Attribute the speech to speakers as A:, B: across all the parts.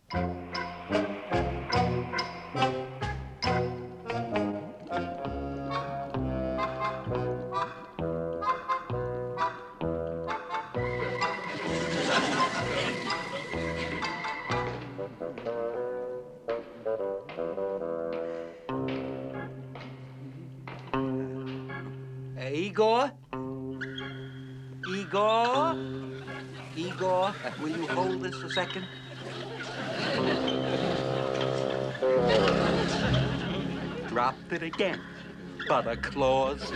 A: Igor? Igor? Igor, will you hold this a second? Dropped it again, butter claws.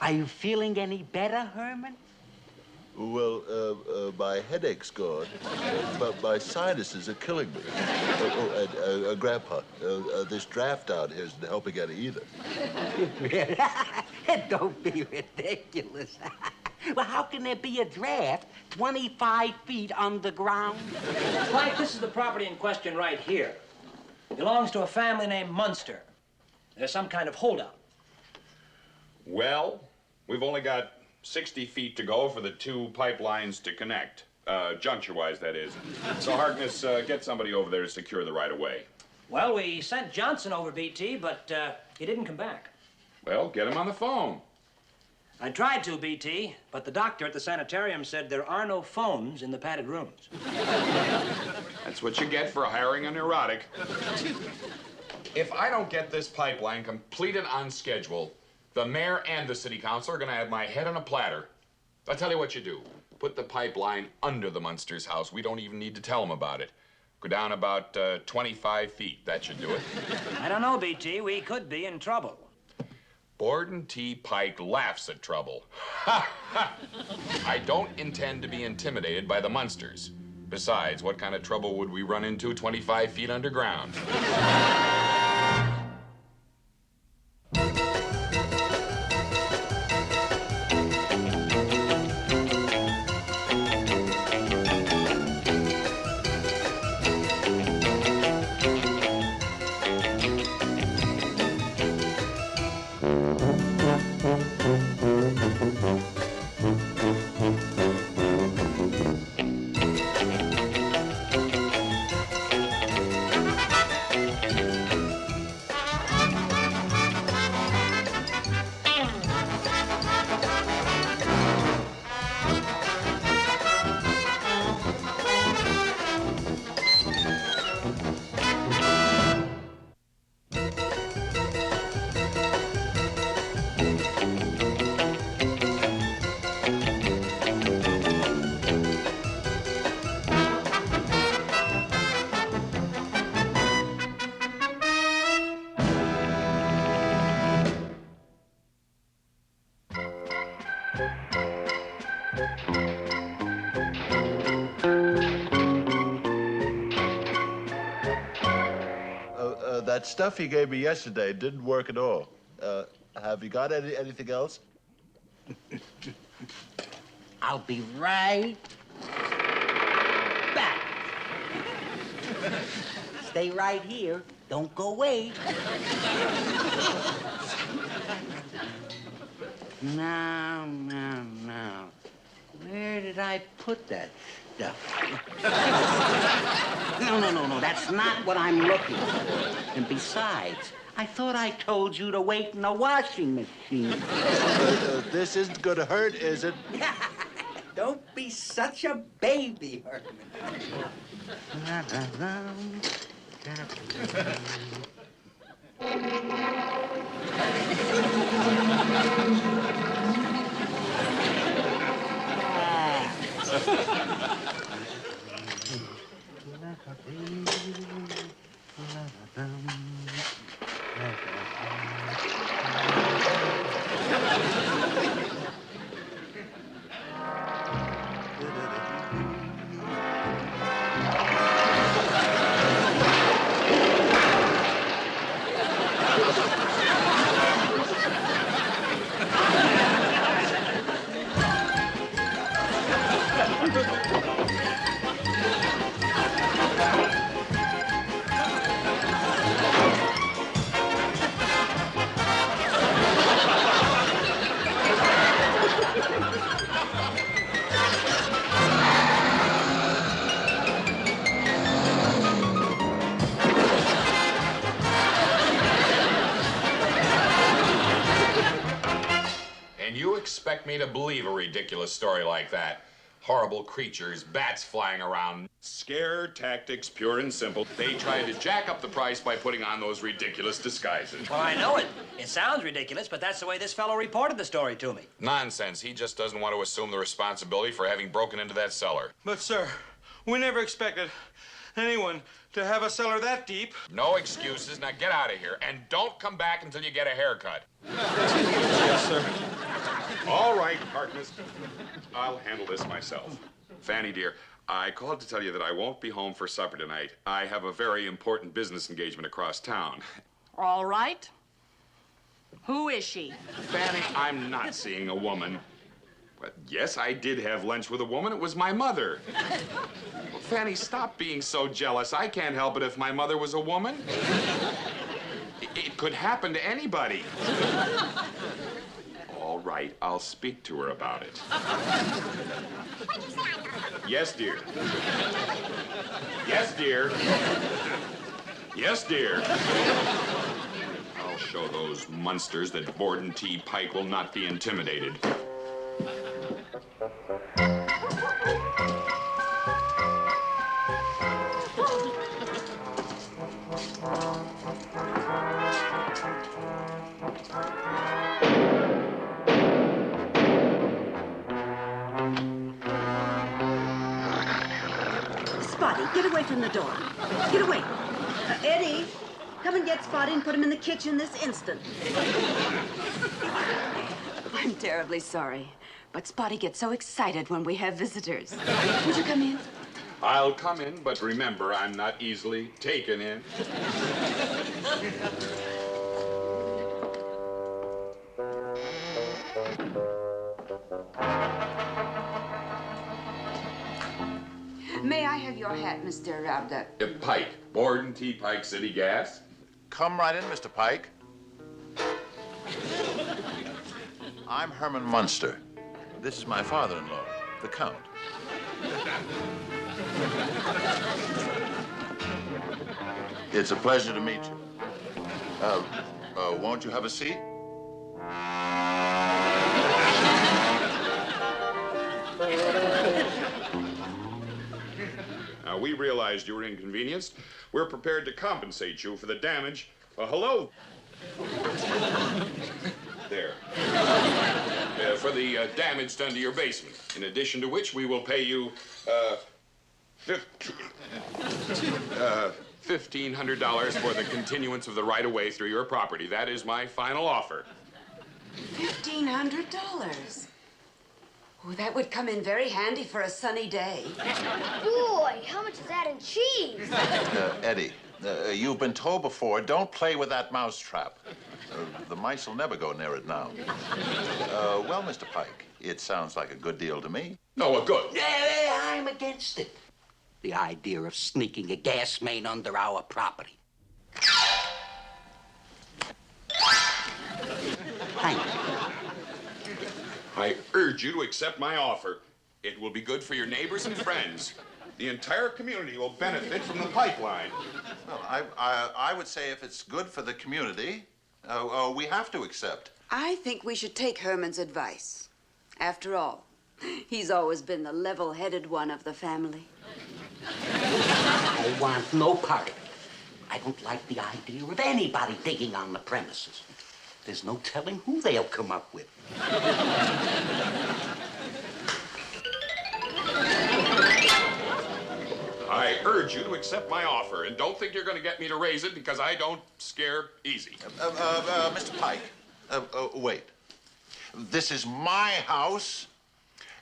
A: Are you feeling any better, Herman?
B: Well, my headache's gone, but my sinuses are killing me. And Grandpa, this draft out here isn't helping any either.
A: Don't be ridiculous. Well, how can there be a draft 25 feet underground?
C: Pike, this is the property in question right here. It belongs to a family named Munster. There's some kind of holdup.
D: Well, we've only got 60 feet to go for the two pipelines to connect, juncture-wise, that is. So, Harkness, get somebody over there to secure the right-of-way.
C: Well, we sent Johnson over, BT, but he didn't come back.
D: Well, get him on the phone.
C: I tried to, BT, but the doctor at the sanitarium said there are no phones in the padded rooms.
D: That's what you get for hiring a neurotic. If I don't get this pipeline completed on schedule, the mayor and the city council are going to have my head on a platter. I'll tell you what you do. Put the pipeline under the Munsters' house. We don't even need to tell them about it. Go down about 25 feet. That should do it.
C: I don't know, BT. We could be in trouble.
D: Borden T. Pike laughs at trouble. I don't intend to be intimidated by the Munsters. Besides, what kind of trouble would we run into 25 feet underground?
B: That stuff you gave me yesterday didn't work at all. Have you got anything else?
A: I'll be right back. Stay right here. Don't go away. Now. Where did I put that stuff? No. That's not what I'm looking for. And besides, I thought I told you to wait in the washing machine.
B: This isn't going to hurt, is it?
A: Don't be such a baby, Herman.
D: expect me to believe a ridiculous story like that? Horrible creatures, bats flying around. Scare tactics, pure and simple. They tried to jack up the price by putting on those ridiculous disguises.
C: Well, I know it. It sounds ridiculous, but that's the way this fellow reported the story to me.
D: Nonsense. He just doesn't want to assume the responsibility for having broken into that cellar.
E: But, sir, we never expected anyone to have a cellar that deep.
D: No excuses. Now get out of here. And don't come back until you get a haircut.
E: Yes, sir.
D: All right, Harkness. I'll handle this myself. Fanny, dear, I called to tell you that I won't be home for supper tonight. I have a very important business engagement across town.
F: All right. Who is she?
D: Fanny, I'm not seeing a woman. But yes, I did have lunch with a woman. It was my mother. Well, Fanny, stop being so jealous. I can't help it if my mother was a woman. It could happen to anybody. All right, I'll speak to her about it. Yes, dear. Yes, dear. Yes, dear. I'll show those Munsters that Borden T. Pike will not be intimidated.
G: Spotty, get away from the door. Get away. Eddie, come and get Spotty and put him in the kitchen this instant.
F: I'm terribly sorry, but Spotty gets so excited when we have visitors. Would you come in?
D: I'll come in, but remember, I'm not easily taken in.
F: May I have your hat, Mr. Rabda?
D: Pike, Borden T. Pike City Gas.
H: Come right in, Mr. Pike. I'm Herman Munster. This is my father-in-law, the Count. It's a pleasure to meet you. Won't you have a seat?
D: Now, we realized you were inconvenienced. We're prepared to compensate you for the damage. Hello. There. For the damage done to your basement. In addition to which, we will pay you, $1,500 for the continuance of the right-of-way through your property. That is my final offer.
F: $1,500. Oh, that would come in very handy for a sunny day.
I: Boy, how much is that in cheese?
H: Eddie, you've been told before, don't play with that mousetrap. The mice will never go near it now. Well, Mr. Pike, it sounds like a good deal to me.
D: No, good.
A: Yeah, I'm against it. The idea of sneaking a gas main under our property. Thank you.
D: I urge you to accept my offer. It will be good for your neighbors and friends. The entire community will benefit from the pipeline.
H: Well, I would say if it's good for the community, we have to accept.
F: I think we should take Herman's advice. After all, he's always been the level-headed one of the family.
A: I want no part of it. I don't like the idea of anybody digging on the premises. There's no telling who they'll come up with.
D: I urge you to accept my offer, and don't think you're going to get me to raise it because I don't scare easy.
H: Mr. Pike, wait. This is my house,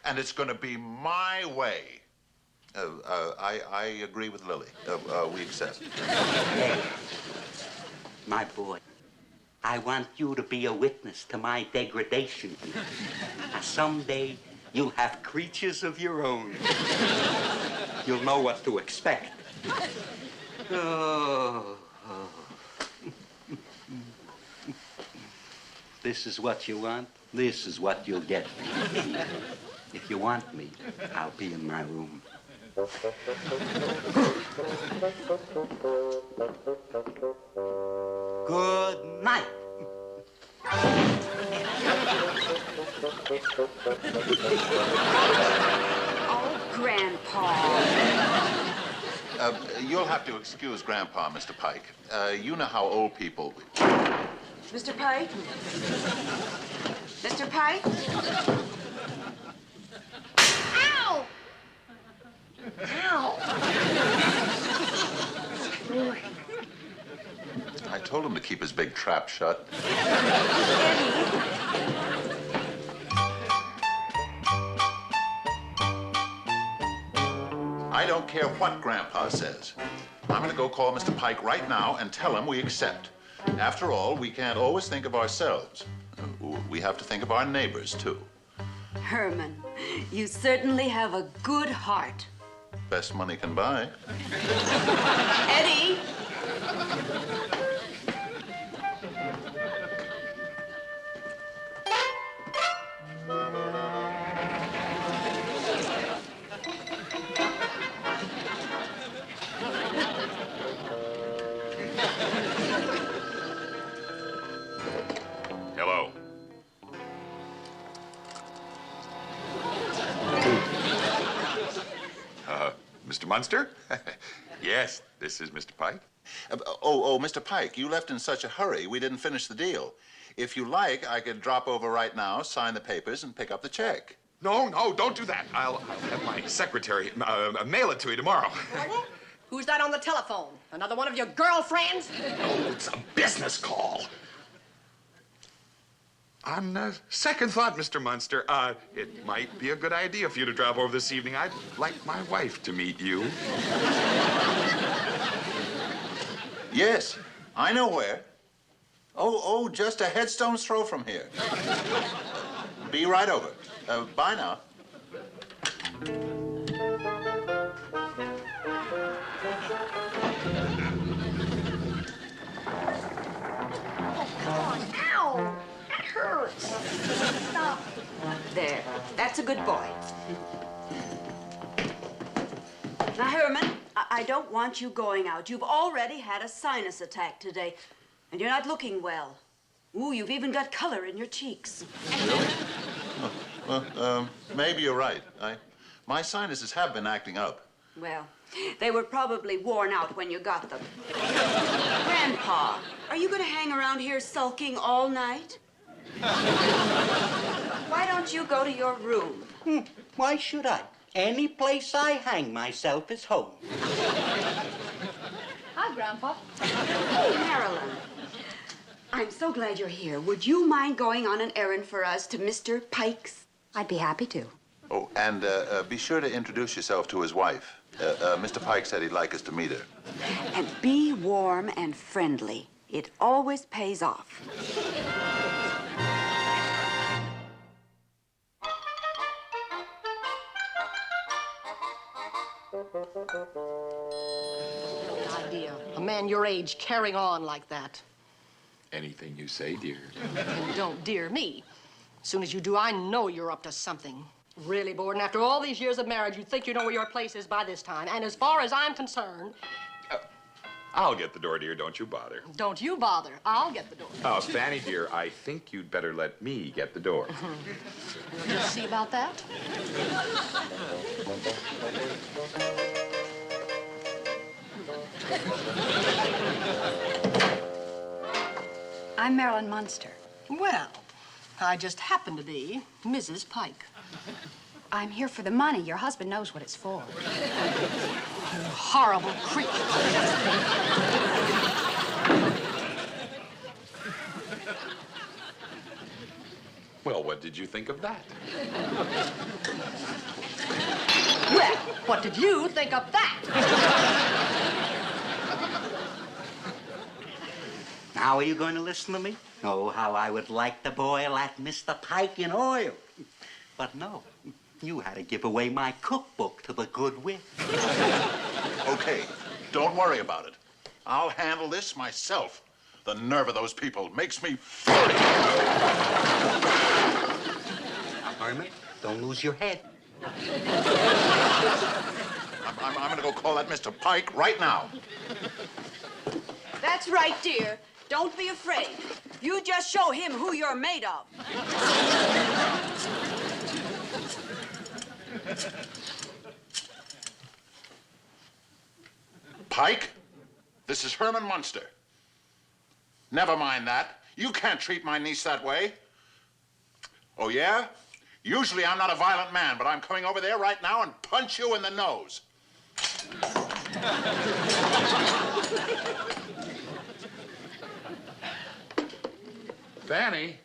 H: and it's going to be my way. I agree with Lily. We accept.
A: Hey, my boy, I want you to be a witness to my degradation. Someday, you'll have creatures of your own. You'll know what to expect. Oh. This is what you want. This is what you'll get. If you want me, I'll be in my room. Good night.
F: Oh, Grandpa.
H: You'll have to excuse Grandpa, Mr. Pike. You know how old people...
F: Mr. Pike? Mr. Pike?
I: Ow! Ow!
H: I told him to keep his big trap shut.
F: Eddie.
H: I don't care what Grandpa says. I'm gonna go call Mr. Pike right now and tell him we accept. After all, we can't always think of ourselves. We have to think of our neighbors, too.
F: Herman, you certainly have a good heart.
H: Best money can buy.
F: Eddie!
D: Hello. Mr. Munster? Yes, this is Mr. Pike.
H: Mr. Pike, you left in such a hurry, we didn't finish the deal. If you like, I could drop over right now, sign the papers, and pick up the check.
D: No, don't do that. I'll have my secretary mail it to you tomorrow.
J: Who's that on the telephone? Another one of your girlfriends?
D: Oh, it's a business call. On second thought, Mr. Munster, it might be a good idea for you to drop over this evening. I'd like my wife to meet you.
H: Yes, I know where. Just a headstone's throw from here. Be right over. Bye now.
I: Ow! That hurts. Stop.
F: There. That's a good boy. Now, Herman, I don't want you going out. You've already had a sinus attack today, and you're not looking well. Ooh, you've even got color in your cheeks.
H: Really? Well, maybe you're right. My sinuses have been acting up.
F: Well, they were probably worn out when you got them. Grandpa, are you going to hang around here sulking all night? Why don't you go to your room?
A: Why should I? Any place I hang myself is home.
J: Hi, Grandpa.
F: Hey, Marilyn. I'm so glad you're here. Would you mind going on an errand for us to Mr. Pike's?
G: I'd be happy to.
H: Oh, and be sure to introduce yourself to his wife. Mr. Pike said he'd like us to meet her.
F: And be warm and friendly. It always pays off.
J: Idea. A man your age carrying on like that.
D: Anything you say, dear.
J: And don't dear me. As soon as you do, I know you're up to something. Really, Borden, after all these years of marriage, you'd think you know where your place is by this time. And as far as I'm concerned...
D: I'll get the door, dear. Don't you bother.
J: Don't you bother. I'll get the door.
D: Oh, Fanny, dear, I think you'd better let me get the door.
J: We'll just see about that.
G: I'm Marilyn Munster.
J: Well, I just happen to be Mrs. Pike.
G: I'm here for the money. Your husband knows what it's for.
J: You horrible creature.
D: Well, what did you think of that?
J: Well, what did you think of that?
A: Now are you going to listen to me? Oh, how I would like to boil that Mr. Pike in oil. But no, you had to give away my cookbook to the good witch.
H: Okay, don't worry about it. I'll handle this myself. The nerve of those people makes me furious.
A: Herman, don't lose your head.
H: I'm going to go call that Mr. Pike right now.
F: That's right, dear. Don't be afraid. You just show him who you're made of.
H: Pike, this is Herman Munster. Never mind that. You can't treat my niece that way. Oh, yeah? Usually I'm not a violent man, but I'm coming over there right now and punch you in the nose.
D: Fanny?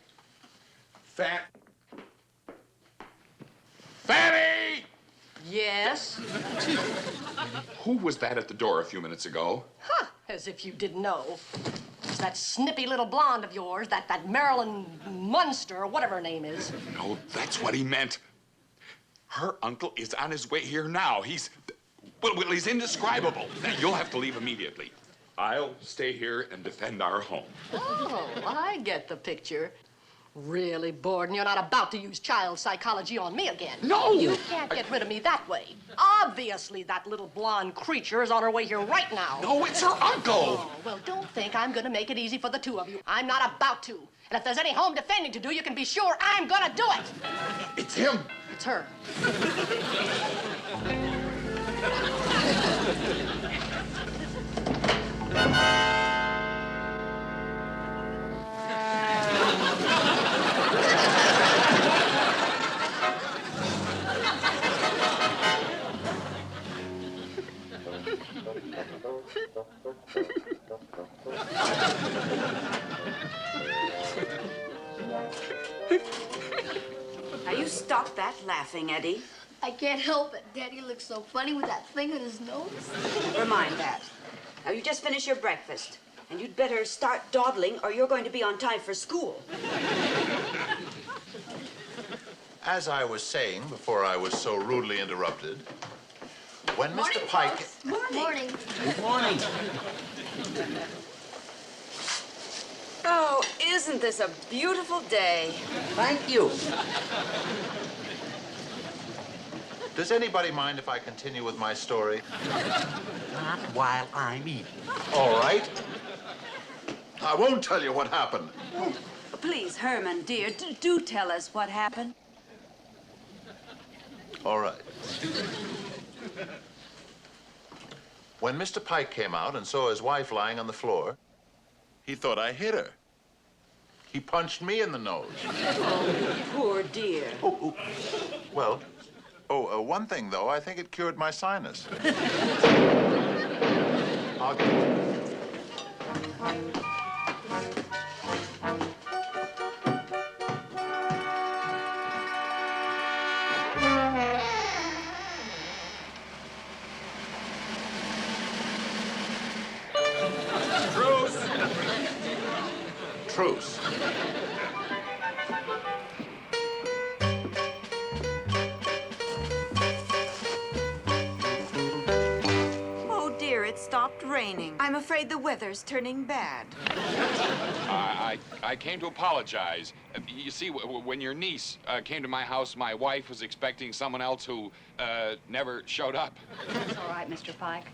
D: Fanny!
J: Yes?
D: Who was that at the door a few minutes ago?
J: Huh, as if you didn't know. It's that snippy little blonde of yours, that Marilyn Munster, or whatever her name is.
D: No, that's what he meant. Her uncle is on his way here now. He's indescribable. You'll have to leave immediately. I'll stay here and defend our home.
J: Oh, I get the picture. Really, Borden, you're not about to use child psychology on me again.
D: No!
J: You can't get rid of me that way. Obviously, that little blonde creature is on her way here right now.
D: No, it's her uncle!
J: Oh, well, don't think I'm gonna make it easy for the two of you. I'm not about to. And if there's any home defending to do, you can be sure I'm gonna do it.
D: It's him!
J: It's her.
F: Now, you stop that laughing, Eddie.
I: I can't help it. Daddy looks so funny with that thing on his nose.
F: Remind that. Now, you just finished your breakfast, and you'd better start dawdling or you're going to be on time for school.
H: As I was saying before I was so rudely interrupted, when Mr. Pike...
I: Folks. Morning.
A: Good morning.
F: Oh, isn't this a beautiful day?
A: Thank you.
H: Does anybody mind if I continue with my story?
A: Not while I'm eating.
H: All right. I won't tell you what happened.
F: Please, Herman, dear, do tell us what happened.
H: All right. When Mr. Pike came out and saw his wife lying on the floor, he thought I hit her. He punched me in the nose.
F: Oh, poor dear.
H: Well, one thing, though, I think it cured my sinus. I'll Truce.
F: Oh, dear, it stopped raining. I'm afraid the weather's turning bad.
D: I came to apologize. You see, when your niece came to my house, my wife was expecting someone else who never showed up.
K: That's all right, Mr. Pike.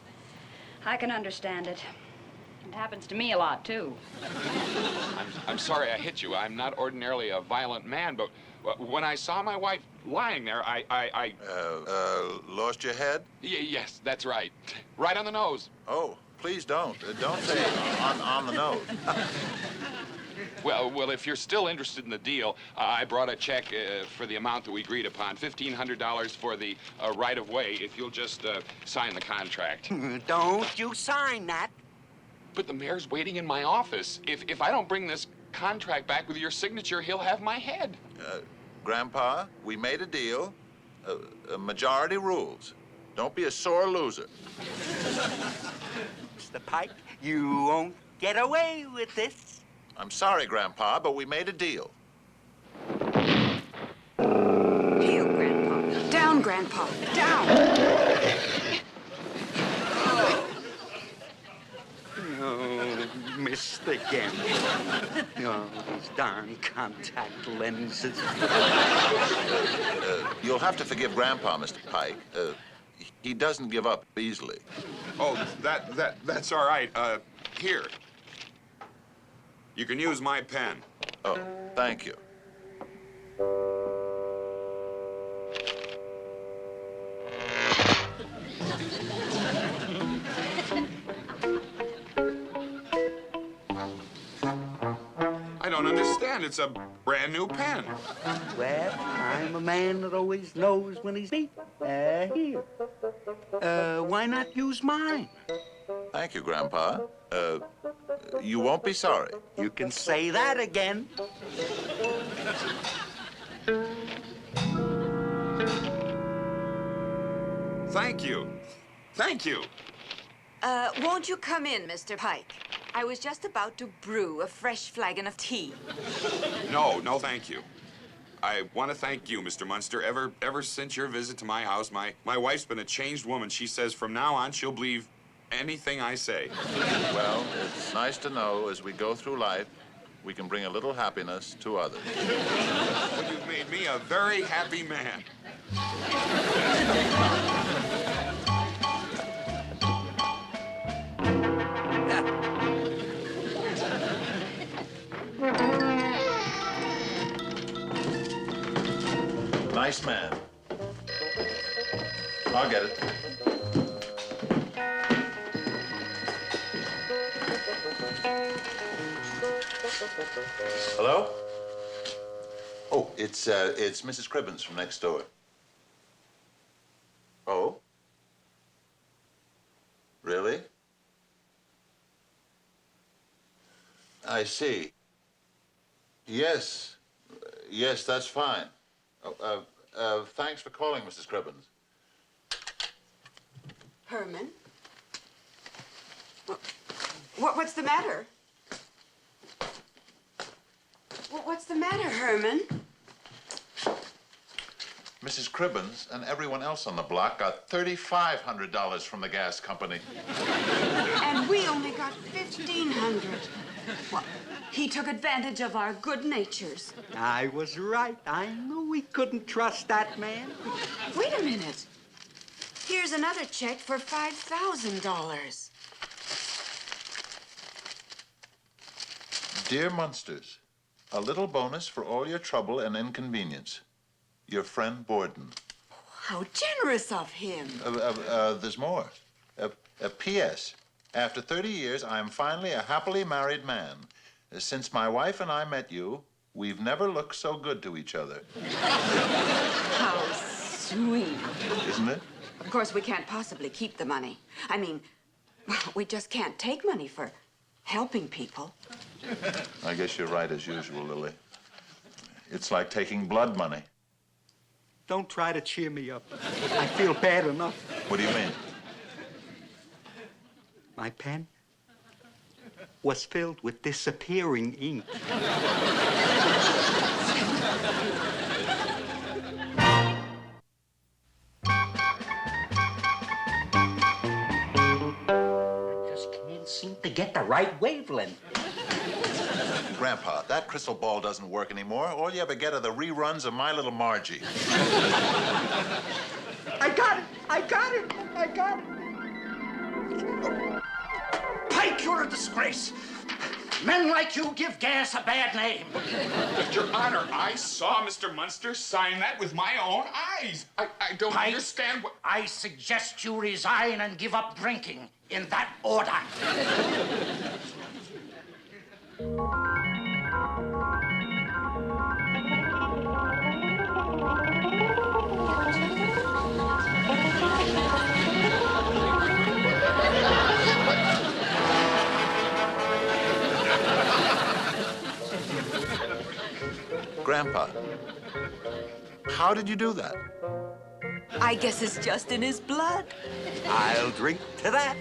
K: I can understand it. It happens to me a lot, too.
D: I'm sorry I hit you. I'm not ordinarily a violent man, but when I saw my wife lying there, I
H: lost your head?
D: Yes, that's right. Right on the nose.
H: Oh, please don't. Don't say on the nose.
D: Well, if you're still interested in the deal, I brought a check for the amount that we agreed upon, $1,500 for the right-of-way, if you'll just sign the contract.
A: Don't you sign that.
D: But the mayor's waiting in my office. If I don't bring this contract back with your signature, he'll have my head.
H: Grandpa, we made a deal. Majority rules. Don't be a sore loser.
A: Mr. Pike, you won't get away with this.
H: I'm sorry, Grandpa, but we made a deal.
F: Heel, Grandpa. Down, Grandpa. Down.
A: Oh, missed again. Oh, these darn contact lenses.
H: You'll have to forgive Grandpa, Mr. Pike. He doesn't give up easily.
D: Oh, that's all right. Here. You can use my pen.
H: Oh, thank you.
D: I don't understand. It's a brand new pen.
A: Well, I'm a man that always knows when he's beat. Here. Why not use mine?
H: Thank you, Grandpa. You won't be sorry.
A: You can say that again.
D: Thank you. Thank you.
F: Won't you come in, Mr. Pike? I was just about to brew a fresh flagon of tea.
D: No, thank you. I want to thank you, Mr. Munster. Ever since your visit to my house, my wife's been a changed woman. She says from now on she'll believe anything I say.
H: Well, it's nice to know as we go through life, we can bring a little happiness to others.
D: Well, you've made me a very happy man.
H: Nice man. I'll get it. Hello? Oh, it's Mrs. Cribbins from next door. Oh? Really? I see. Yes. Yes, that's fine. Thanks for calling, Mrs. Cribbins.
F: Herman? What's the matter? What's the matter, Herman?
H: Mrs. Cribbins and everyone else on the block got $3,500 from the gas company.
F: And we only got $1,500. Well, he took advantage of our good natures.
A: I was right. I knew we couldn't trust that man.
F: Wait a minute. Here's another check for $5,000.
H: Dear Munsters, a little bonus for all your trouble and inconvenience. Your friend Borden.
F: How generous of him.
H: There's more. P.S. After 30 years, I am finally a happily married man. Since my wife and I met you, we've never looked so good to each other.
F: How sweet.
H: Isn't it?
F: Of course, we can't possibly keep the money. I mean, well, we just can't take money for helping people.
H: I guess you're right as usual, Lily. It's like taking blood money.
A: Don't try to cheer me up. I feel bad enough.
H: What do you mean?
A: My pen was filled with disappearing ink. I just can't seem to get the right wavelength.
H: Grandpa, that crystal ball doesn't work anymore. All you ever get are the reruns of My Little Margie.
A: I got it! I got it! I got it!
L: Pike, you're a disgrace. Men like you give gas a bad name.
D: But, Your Honor, I saw Mr. Munster sign that with my own eyes. I don't
L: Pike,
D: understand what...
L: I suggest you resign and give up drinking in that order.
H: Grandpa, how did you do that?
F: I guess it's just in his blood.
A: I'll drink to that.